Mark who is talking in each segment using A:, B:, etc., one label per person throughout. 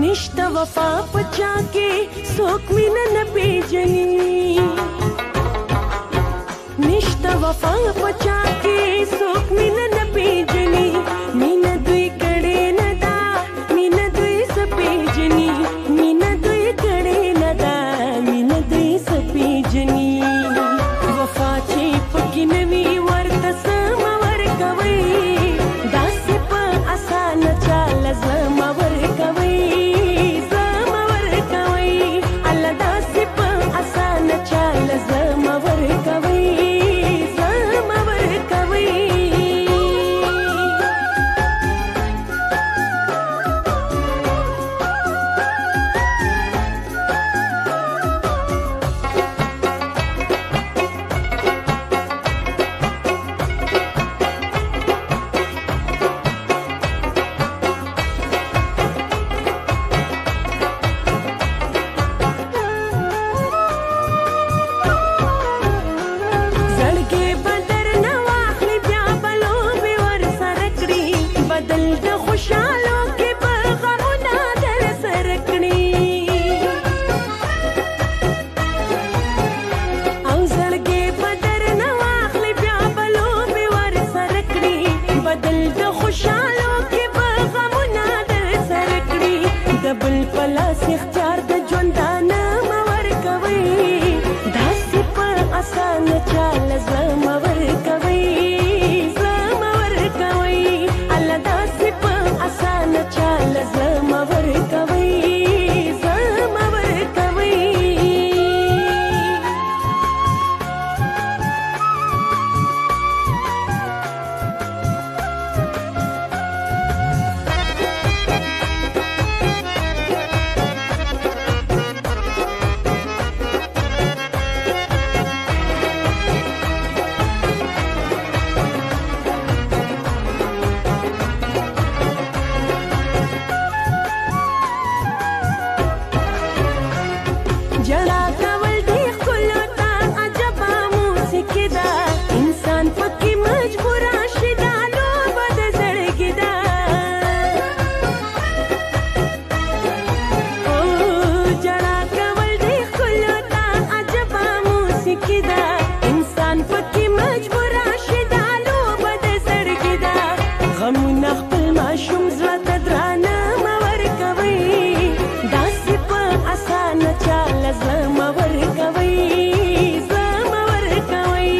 A: निष्ठा वफा पचा के सोक मीना न पेजनी निष्ठा वफा पचा के सोक मीना न पेजनी मीना दुई कड़े न दा मीना दुई सपेजनी मीना दुई कड़े न दा मीना दुई सपेजनी वफा ची पकी नवी वर्त समावर कवई दासे प आसान चाल जमावर कवई بل پلاس اختیار د ژوندانه مور کوي داسې په اسان چال زمور کوي زمور کوي الله داسې په اسان چال زمور کوي زمور کوي जड़ा कवल दी खुलता अजबा मूसिकी दा इंसान पक्की मजबूरा शिदा लो बद जड़गी दा ओ जड़ा कवल दी खुलता अजबा मूसिकी दा इंसान पक्की मजबूरा शिदा लो बद जड़गी दा गम नखपल माशूम ज़्वात दराना मवर कवई दासी प आसान चाल زمور کوي زمور کوي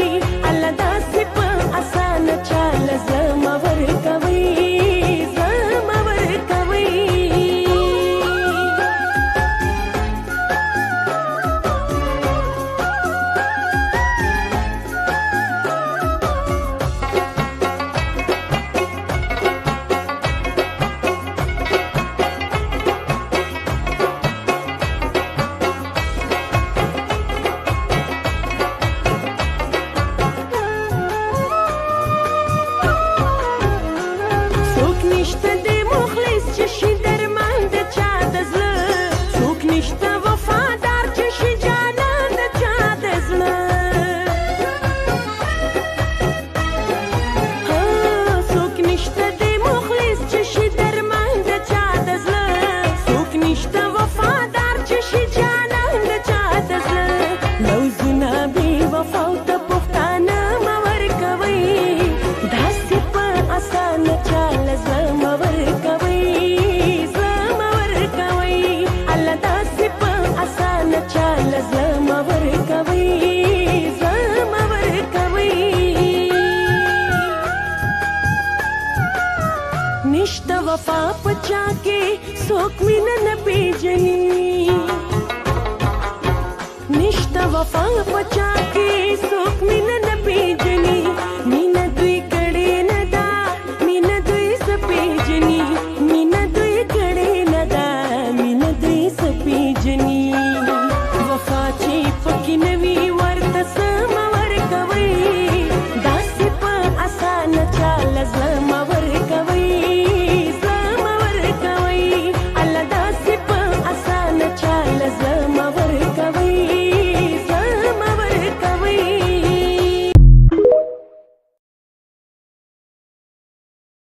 A: الله داسې په اسان چال زمور کوي زمور کوي نشته د مخلص چې شي درمان د چا د زړه څوک نشته وفادار چې شي جانان د چا د زړه څوک نشته د مخلص چې شي درمان د چا د زړه څوک نشته وفادار چې شي جانان د چا د زړه لوزونه بې وفا او ته پښتانه مه ورکوئ داسې په اسانه چال چال زمور کوي زمور کوي نشته وفا پچا کې څوک مینه نه پیژني نشته وفا پچا کې څوک مینه